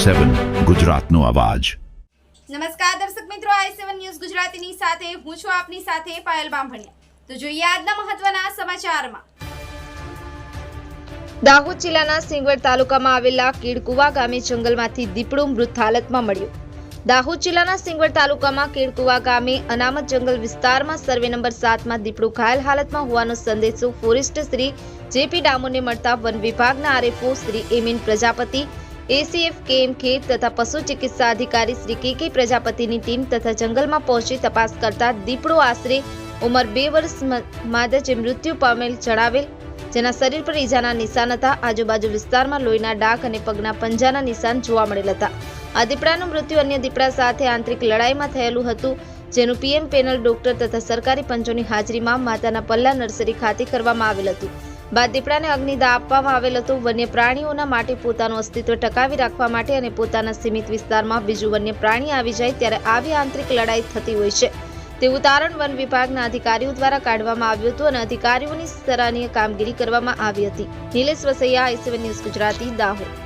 i7 ગુજરાતનો અવાજ। નમસ્કાર દર્શક મિત્રો, i7 ન્યૂઝ ગુજરાતીની સાથે હું છું આપની સાથે પાયલ બામભણિયા। તો જોઈએ આજના મહત્વના સમાચારમાં। દાહોદ જિલ્લાના સિંગવડ તાલુકામાં આવેલા કેડકુવા ગામે જંગલમાંથી દીપડું મૃત હાલતમાં મળ્યું। દાહોદ જિલ્લાના સિંગવડ તાલુકામાં કેડકુવા ગામે અનામત જંગલ વિસ્તારમાં સર્વે નંબર 7 માં દીપડું ઘાયલ હાલતમાં હોવાનો સંદેશો ફોરેસ્ટ શ્રી જેપી ડામોરને મળતા વન વિભાગના RFO Shri MN Prajapati, ACF KM ખેત તથા પશુ ચિકિત્સા અધિકારી શ્રી કે પ્રજાપતિની ટીમ તથા જંગલમાં પહોંચી તપાસ કરતા દીપડો આશરે ઉંમર 2 વર્ષ માદે મૃત્યુ પામેલ જણાવેલ, જેના શરીર પર ઈજાના નિશાન હતા। આજુબાજુ વિસ્તારમાં લોહીના ડાઘ અને પગના પંજાના નિશાન જોવા મળેલ હતા। આ દીપડાનું મૃત્યુ અન્ય દીપડા સાથે આંતરિક લડાઈમાં થયેલું હતું, જેનું પીએમ પેનલ ડોક્ટર તથા સરકારી પંચોની હાજરીમાં માતાના પલ્લા નર્સરી ખાતે કરવામાં આવેલ હતું। બાદ દીપડાને અગ્નિદાહ આપવામાં આવેલ હતો। વન્ય પ્રાણીઓના માટે પોતાનું અસ્તિત્વ ટકાવી રાખવા માટે અને પોતાના સીમિત વિસ્તારમાં બીજું વન્ય પ્રાણી આવી જાય ત્યારે આવી આંતરિક લડાઈ થતી હોય છે તેવું તારણ વન વિભાગના અધિકારીઓ દ્વારા કાઢવામાં આવ્યું હતું અને અધિકારીઓની સરાહનીય કામગીરી કરવામાં આવી હતી। Nilesh Vasaiya, i7 news Gujarati, Dahod.